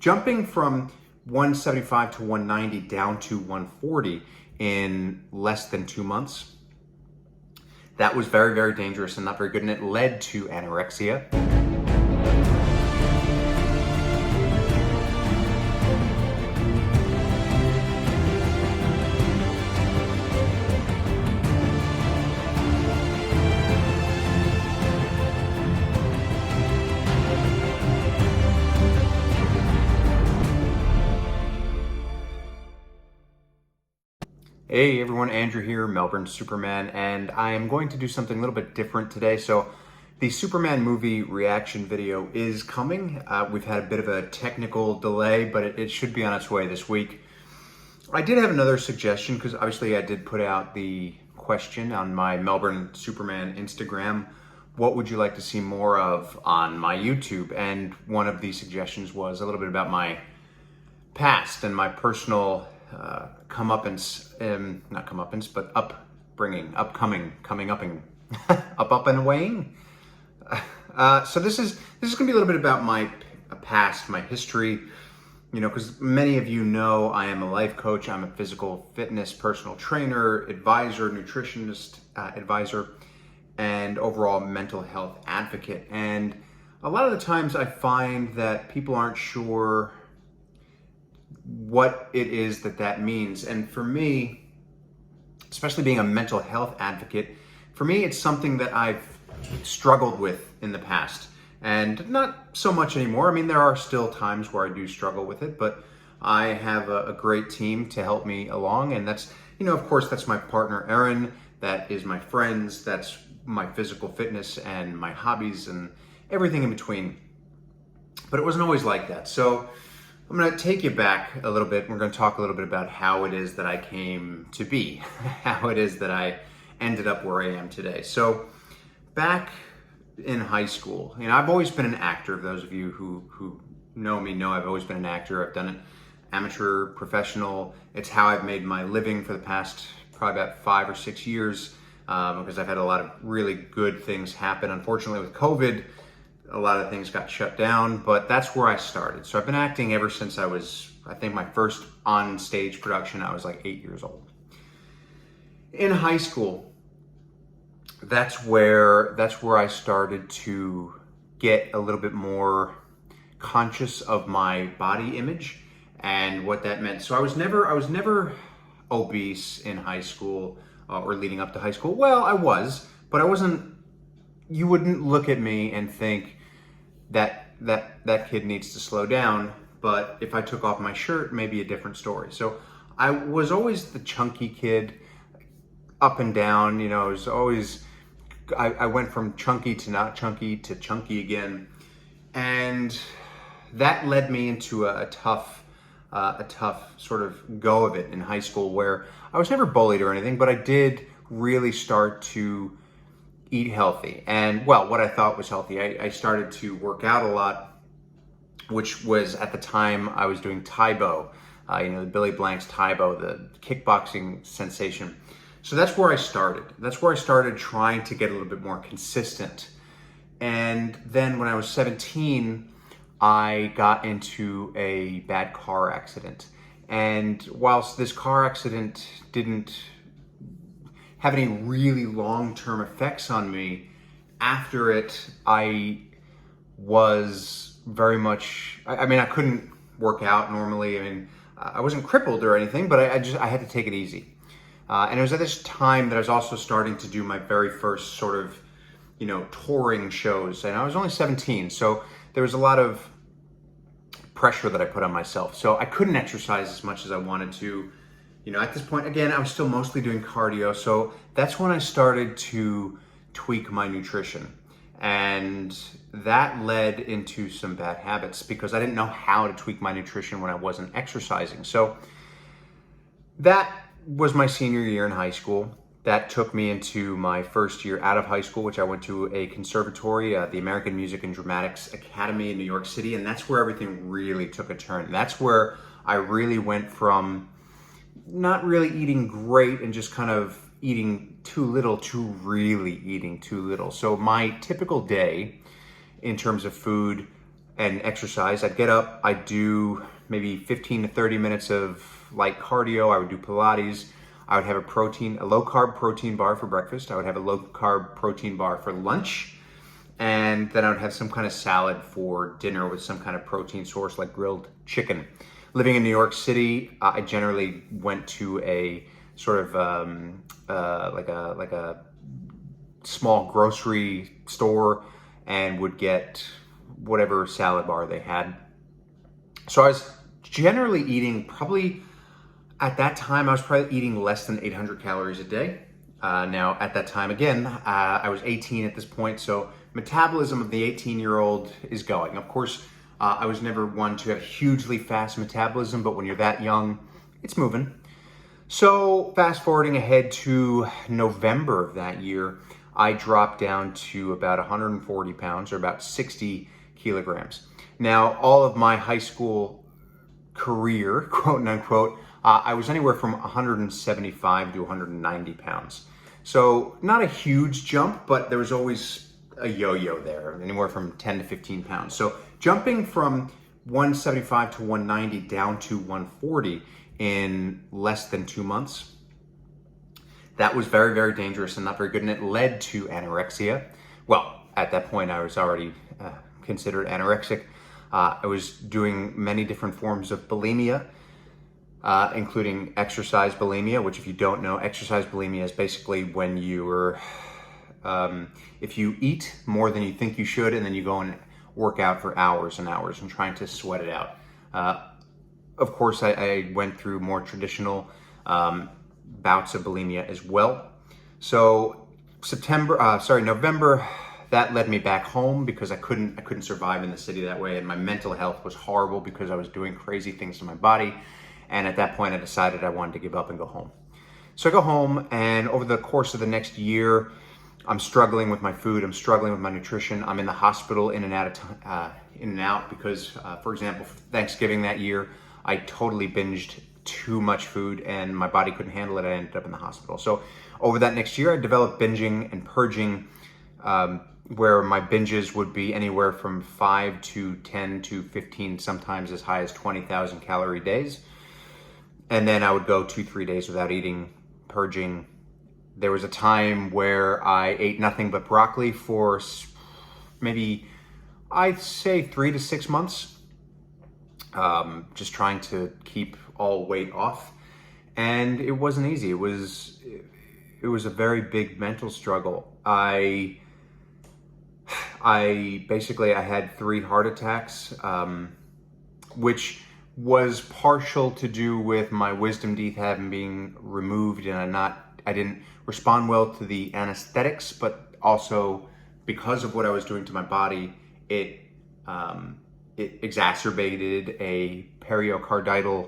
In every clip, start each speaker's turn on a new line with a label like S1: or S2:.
S1: jumping from 175 to 190 down to 140 in less than 2 months, that was very, very dangerous and not very good, and it led to anorexia. Hey everyone, Andrew here, Melbourne Superman, and I am going to do something a little bit different today. So the Superman movie reaction video is coming. We've had a bit of a technical delay, but it should be on its way this week. I did have another suggestion because obviously I did put out the question on my Melbourne Superman Instagram. What would you like to see more of on my YouTube? And one of the suggestions was a little bit about my past and my personal not comeuppance, but upbringing, coming upping, up and awaying. So this is going to be a little bit about my past, my history, you know, because many of you know I am a life coach. I'm a physical fitness personal trainer, advisor, nutritionist, advisor, and overall mental health advocate. And a lot of the times I find that people aren't sure what it is that means. And for me, especially being a mental health advocate, for me, it's something that I've struggled with in the past, and not so much anymore. I mean, there are still times where I do struggle with it, but I have a great team to help me along. And that's, you know, of course, that's my partner, Erin. That is my friends. That's my physical fitness and my hobbies and everything in between. But it wasn't always like that. So I'm going to take you back a little bit. We're going to talk a little bit about how it is that I came to be, how it is that I ended up where I am today. So back in high school, you know, I've always been an actor. Those of you who know me know I've always been an actor. I've done it amateur, professional. It's how I've made my living for the past probably about 5 or 6 years, because I've had a lot of really good things happen. Unfortunately, with COVID, a lot of things got shut down, but that's where I started. So I've been acting ever since I think my first on-stage production, I was like 8 years old. In high school, that's where I started to get a little bit more conscious of my body image and what that meant. So I was never obese in high school or leading up to high school. Well, I was, but I wasn't. You wouldn't look at me and think that kid needs to slow down. But if I took off my shirt, maybe a different story. So I was always the chunky kid, up and down. You know, I was always. I went from chunky to not chunky to chunky again, and that led me into a tough sort of go of it in high school, where I was never bullied or anything, but I did really start to eat healthy. And well, what I thought was healthy, I started to work out a lot, which was at the time I was doing Taibo, you know, Billy Blank's Taibo, the kickboxing sensation. So that's where I started. That's where I started trying to get a little bit more consistent. And then when I was 17, I got into a bad car accident. And whilst this car accident didn't have any really long-term effects on me, after it, I was very much, I mean, I couldn't work out normally. I mean, I wasn't crippled or anything, but I had to take it easy. And it was at this time that I was also starting to do my very first sort of, you know, touring shows. And I was only 17, so there was a lot of pressure that I put on myself. So I couldn't exercise as much as I wanted to. You know, at this point, again, I was still mostly doing cardio. So that's when I started to tweak my nutrition. And that led into some bad habits because I didn't know how to tweak my nutrition when I wasn't exercising. So that was my senior year in high school. That took me into my first year out of high school, which I went to a conservatory, the American Music and Dramatics Academy in New York City. And that's where everything really took a turn. That's where I really went from not really eating great and just kind of eating too little to really eating too little. So my typical day in terms of food and exercise. I'd get up, I'd do maybe 15 to 30 minutes of light cardio. I would do Pilates. I would have a low carb protein bar for breakfast. I would have a low carb protein bar for lunch. And then I would have some kind of salad for dinner with some kind of protein source like grilled chicken. Living in New York City, I generally went to a sort of like a small grocery store and would get whatever salad bar they had. So I was generally eating at that time, I was probably eating less than 800 calories a day. Now, at that time, again, I was 18 at this point, so metabolism of the 18-year-old is going. Of course, I was never one to have hugely fast metabolism, but when you're that young, it's moving. So fast forwarding ahead to November of that year, I dropped down to about 140 pounds, or about 60 kilograms. Now, all of my high school career, quote unquote, I was anywhere from 175 to 190 pounds. So not a huge jump, but there was always a yo-yo there, anywhere from 10 to 15 pounds. So jumping from 175 to 190 down to 140 in less than 2 months, that was very, very dangerous and not very good, and it led to anorexia. Well, at that point, I was already considered anorexic. I was doing many different forms of bulimia, including exercise bulimia, which, if you don't know, exercise bulimia is basically when if you eat more than you think you should, and then you go and work out for hours and hours and trying to sweat it out. Of course, I went through more traditional bouts of bulimia as well. So November, that led me back home because I couldn't survive in the city that way, and my mental health was horrible because I was doing crazy things to my body. And at that point, I decided I wanted to give up and go home. So I go home, and over the course of the next year, I'm struggling with my food. I'm struggling with my nutrition. I'm in the hospital in and out because, for example, for Thanksgiving that year, I totally binged too much food and my body couldn't handle it. I ended up in the hospital. So over that next year, I developed binging and purging, where my binges would be anywhere from 5 to 10 to 15, sometimes as high as 20,000 calorie days. And then I would go 2-3 days without eating, purging. There was a time where I ate nothing but broccoli for maybe, I'd say 3 to 6 months, just trying to keep all weight off. And it wasn't easy. It was a very big mental struggle. I had 3 heart attacks, which was partial to do with my wisdom teeth having been removed, and I didn't respond well to the anesthetics, but also because of what I was doing to my body, it exacerbated a pericarditis,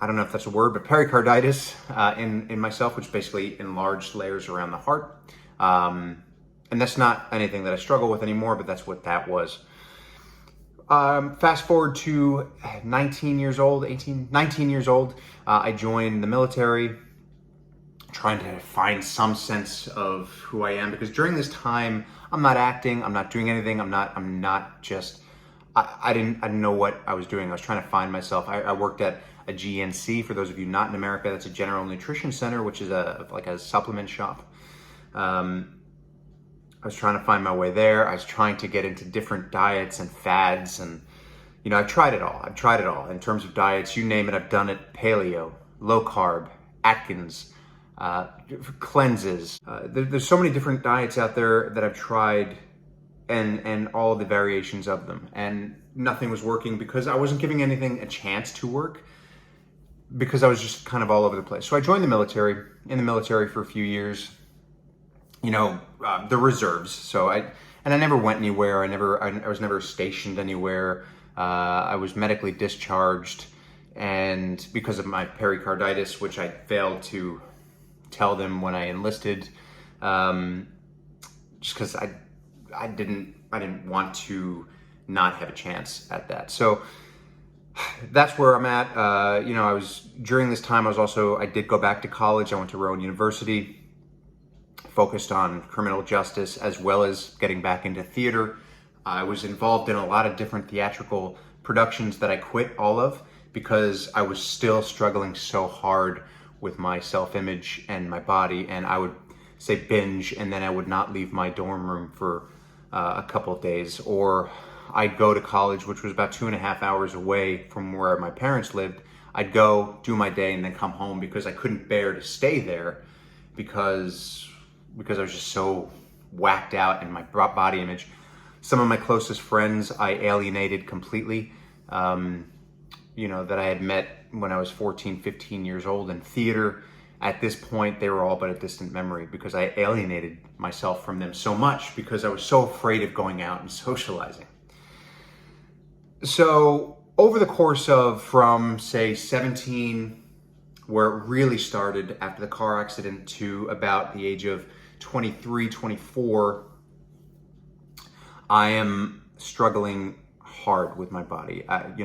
S1: I don't know if that's a word, but pericarditis in myself, which basically enlarged layers around the heart. And that's not anything that I struggle with anymore, but that's what that was. Fast forward to 19 years old, I joined the military, trying to find some sense of who I am, because during this time, I'm not acting, I'm not doing anything, I didn't know what I was doing. I was trying to find myself. I worked at a GNC. For those of you not in America, that's a general nutrition center, which is like a supplement shop. I was trying to find my way there. I was trying to get into different diets and fads, and I've tried it all. In terms of diets, you name it, I've done it. Paleo, low carb, Atkins, cleanses. There's so many different diets out there that I've tried, and all the variations of them, and nothing was working because I wasn't giving anything a chance to work, because I was just kind of all over the place. So I joined the military, in the military for a few years, the reserves. So I never went anywhere. I was never stationed anywhere. I was medically discharged, and because of my pericarditis, which I failed to tell them when I enlisted, just because I didn't want to not have a chance at that. So that's where I'm at. During this time, I did go back to college. I went to Rowan University, focused on criminal justice, as well as getting back into theater. I was involved in a lot of different theatrical productions that I quit all of because I was still struggling so hard with my self-image and my body, and I would say binge, and then I would not leave my dorm room for a couple of days. Or I'd go to college, which was about 2.5 hours away from where my parents lived. I'd go, do my day, and then come home because I couldn't bear to stay there because I was just so whacked out in my body image. Some of my closest friends I alienated completely, that I had met when I was 14, 15 years old in theater. At this point, they were all but a distant memory because I alienated myself from them so much because I was so afraid of going out and socializing. So over the course of from, say, 17, where it really started after the car accident, to about the age of 23, 24, I am struggling hard with my body. I've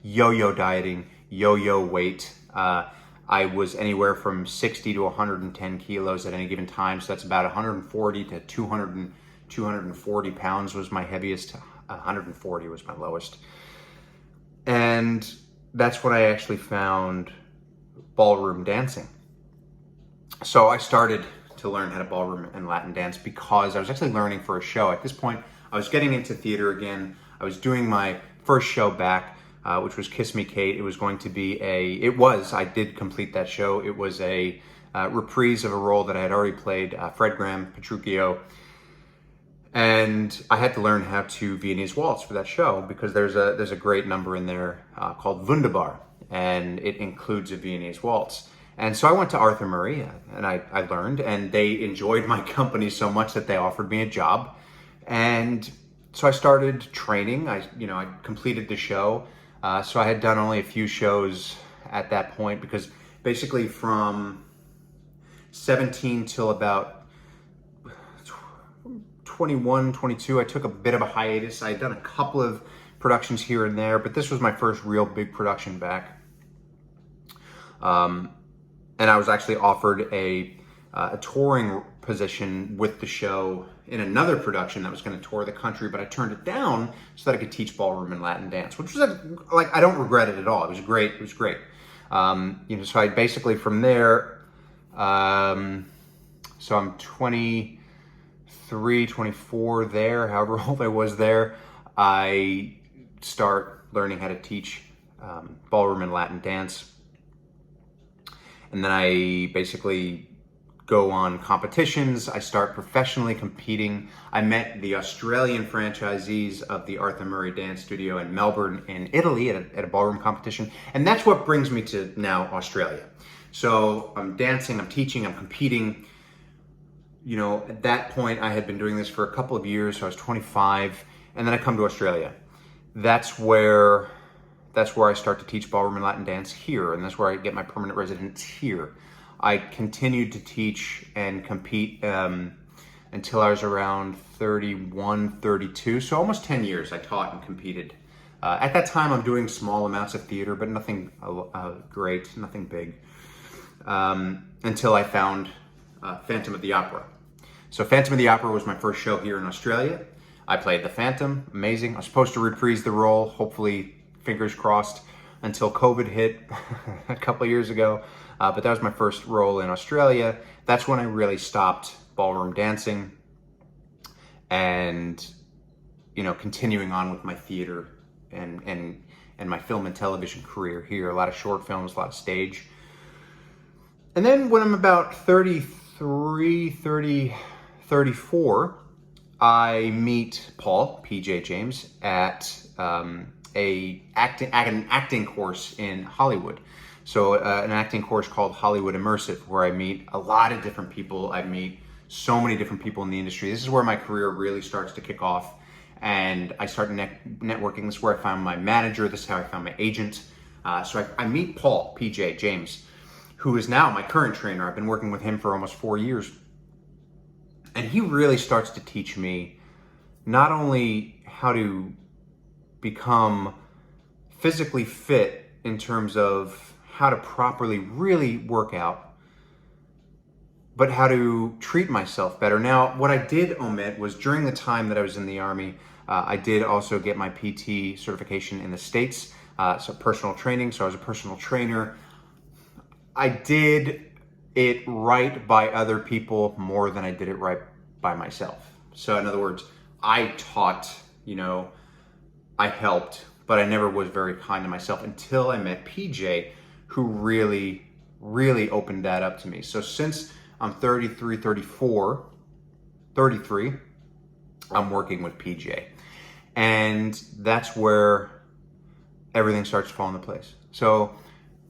S1: yo-yo dieting, yo-yo weight. I was anywhere from 60 to 110 kilos at any given time. So that's about 140 to 240 pounds was my heaviest. 140 was my lowest. And that's when I actually found ballroom dancing. So I started to learn how to ballroom and Latin dance because I was actually learning for a show. At this point, I was getting into theater again. I was doing my first show back, which was Kiss Me Kate. It was going to be I did complete that show. It was a reprise of a role that I had already played, Fred Graham, Petruchio. And I had to learn how to Viennese waltz for that show because there's a great number in there called Wunderbar, and it includes a Viennese waltz. And so I went to Arthur Murray and I learned, and they enjoyed my company so much that they offered me a job. And so I started training. I completed the show. So I had done only a few shows at that point because basically from 17 till about 21, 22, I took a bit of a hiatus. I had done a couple of productions here and there, but this was my first real big production back. And I was actually offered a touring position with the show in another production that was going to tour the country, but I turned it down so that I could teach ballroom and Latin dance, which was I don't regret it at all. It was great. It was great. So I basically from there, so I'm 23, 24 there, however old I was there, I start learning how to teach ballroom and Latin dance. And then I basically go on competitions. I start professionally competing. I met the Australian franchisees of the Arthur Murray Dance Studio in Melbourne in Italy at a ballroom competition. And that's what brings me to now Australia. So I'm dancing, I'm teaching, I'm competing. At that point I had been doing this for a couple of years, so I was 25, and then I come to Australia. That's where I start to teach ballroom and Latin dance here, and that's where I get my permanent residence here. I continued to teach and compete until I was around 31, 32, so almost 10 years I taught and competed. At that time I'm doing small amounts of theater, but nothing great, nothing big, until I found Phantom of the Opera. So Phantom of the Opera was my first show here in Australia. I played the Phantom, amazing. I was supposed to reprise the role, hopefully, fingers crossed, until COVID hit a couple of years ago. But that was my first role in Australia. That's when I really stopped ballroom dancing and, continuing on with my theater and my film and television career here. A lot of short films, a lot of stage. And then when I'm about 33, 34, I meet Paul, PJ James, at an acting course in Hollywood. So an acting course called Hollywood Immersive, where I meet a lot of different people. I meet so many different people in the industry. This is where my career really starts to kick off, and I start networking. This is where I found my manager. This is how I found my agent. So I meet Paul, PJ James, who is now my current trainer. I've been working with him for almost 4 years. And he really starts to teach me not only how to become physically fit in terms of how to properly really work out, but how to treat myself better. Now, what I did omit was during the time that I was in the Army, I did also get my PT certification in the States, so personal training. So I was a personal trainer. I did it right by other people more than I did it right by myself. So in other words, I taught, I helped, but I never was very kind to myself until I met PJ, who really, really opened that up to me. So since I'm 33, I'm working with PJ. And that's where everything starts to fall into place. So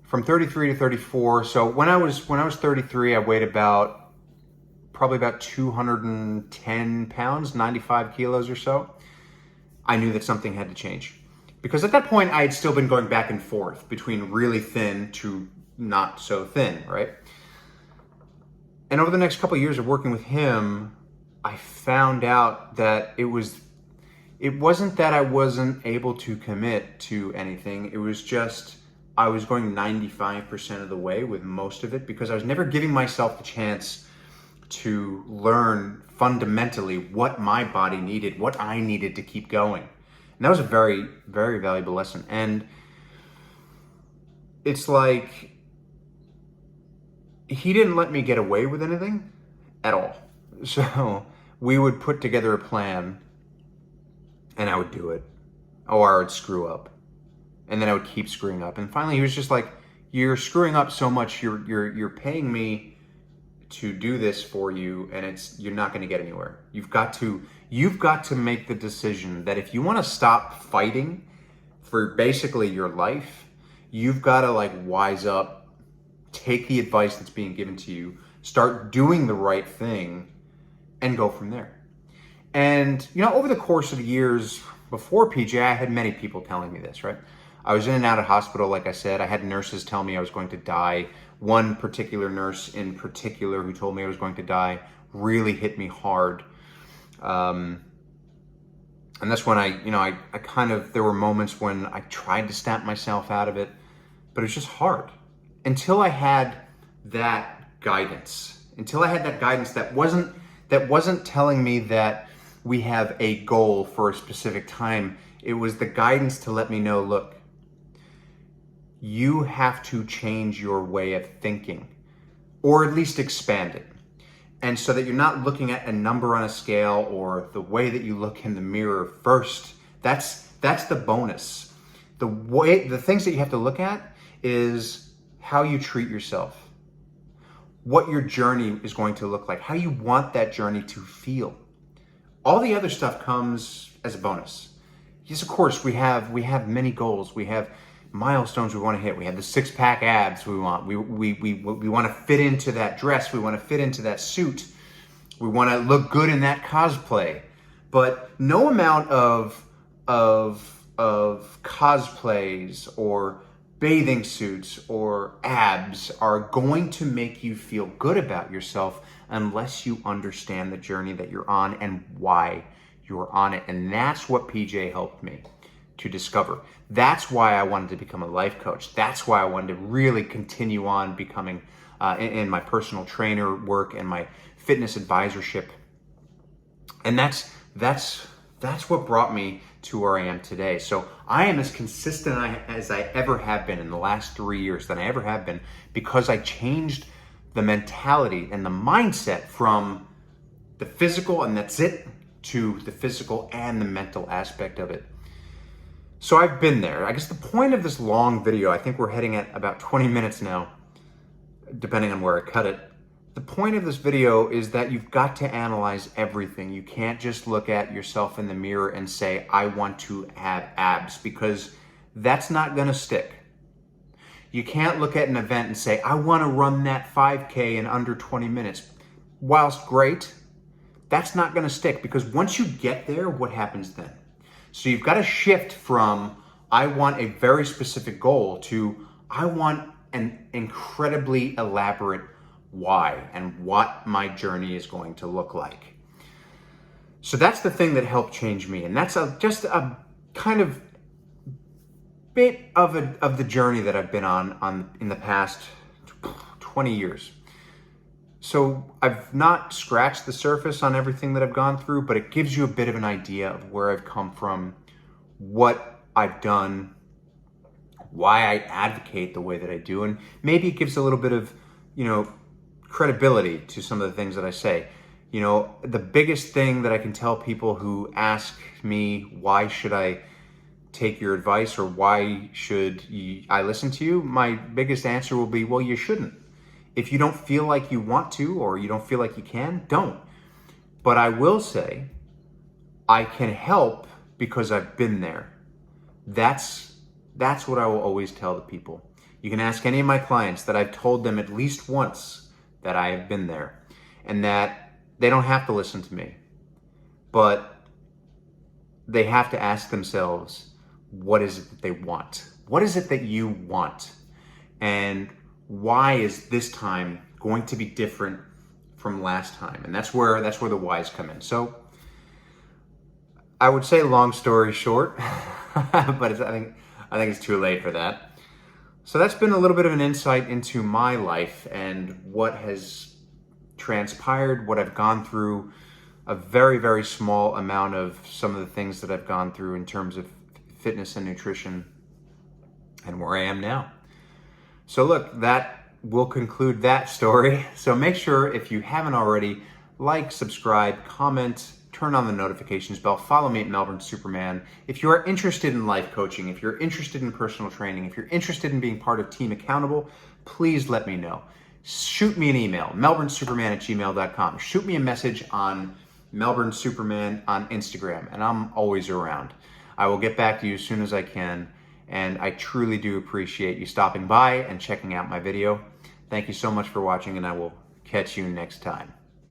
S1: from 33 to 34, so when I was 33, I weighed probably about 210 pounds, 95 kilos or so. I knew that something had to change. Because at that point, I had still been going back and forth between really thin to not so thin, right? And over the next couple of years of working with him, I found out that it wasn't that I wasn't able to commit to anything. It was just I was going 95% of the way with most of it because I was never giving myself the chance to learn fundamentally what my body needed, what I needed to keep going. And that was a very, very valuable lesson. And it's like he didn't let me get away with anything at all. So we would put together a plan and I would do it, or I would screw up, and then I would keep screwing up. And finally, he was just like, "You're screwing up so much. You're paying me to do this for you, and you're not going to get anywhere. You've got to make the decision that if you want to stop fighting for basically your life, you've got to wise up, take the advice that's being given to you, start doing the right thing, and go from there." And, over the course of the years before PJ, I had many people telling me this, right? I was in and out of hospital, like I said. I had nurses tell me I was going to die. One particular nurse in particular who told me I was going to die really hit me hard. And that's when I there were moments when I tried to snap myself out of it, but it was just hard. Until I had that guidance, that wasn't telling me that we have a goal for a specific time. It was the guidance to let me know, look, you have to change your way of thinking, or at least expand it. And so that you're not looking at a number on a scale or the way that you look in the mirror first. That's the bonus. The things that you have to look at is how you treat yourself, what your journey is going to look like, how you want that journey to feel. All the other stuff comes as a bonus. Yes, of course, we have many goals. We have milestones we want to hit. We have the 6-pack abs we want. We want to fit into that dress. We want to fit into that suit. We want to look good in that cosplay. But no amount of cosplays or bathing suits or abs are going to make you feel good about yourself unless you understand the journey that you're on and why you're on it. And that's what PJ helped me to discover. That's why I wanted to become a life coach. That's why I wanted to really continue on becoming in my personal trainer work and my fitness advisorship. And that's what brought me to where I am today. So I am as consistent as I ever have been in the last 3 years than I ever have been, because I changed the mentality and the mindset from the physical and that's it to the physical and the mental aspect of it. So I've been there. I guess the point of this long video, I think we're heading at about 20 minutes now, depending on where I cut it. The point of this video is that you've got to analyze everything. You can't just look at yourself in the mirror and say, I want to have abs, because that's not going to stick. You can't look at an event and say, I want to run that 5K in under 20 minutes. Whilst great, that's not going to stick, because once you get there, what happens then? So you've got to shift from, I want a very specific goal, to, I want an incredibly elaborate why and what my journey is going to look like. So that's the thing that helped change me. And that's just a kind of bit of the journey that I've been on in the past 20 years. So I've not scratched the surface on everything that I've gone through, but it gives you a bit of an idea of where I've come from, what I've done, why I advocate the way that I do, and maybe it gives a little bit of, credibility to some of the things that I say. The biggest thing that I can tell people who ask me, why should I take your advice or why should I listen to you? My biggest answer will be, well, you shouldn't. If you don't feel like you want to or you don't feel like you can, don't. But I will say, I can help because I've been there. That's what I will always tell the people. You can ask any of my clients that I've told them at least once that I have been there and that they don't have to listen to me, but they have to ask themselves, what is it that they want? What is it that you want? And why is this time going to be different from last time? And that's where the whys come in. So I would say, long story short, but I think it's too late for that. So that's been a little bit of an insight into my life and what has transpired, what I've gone through, a very, very small amount of some of the things that I've gone through in terms of fitness and nutrition, and where I am now. So look, that will conclude that story. So make sure, if you haven't already, like, subscribe, comment, turn on the notifications bell, follow me at Melbourne Superman. If you are interested in life coaching, if you're interested in personal training, if you're interested in being part of Team Accountable, please let me know. Shoot me an email, melbournesuperman@gmail.com. Shoot me a message on Melbourne Superman on Instagram, and I'm always around. I will get back to you as soon as I can, and I truly do appreciate you stopping by and checking out my video. Thank you so much for watching, and I will catch you next time.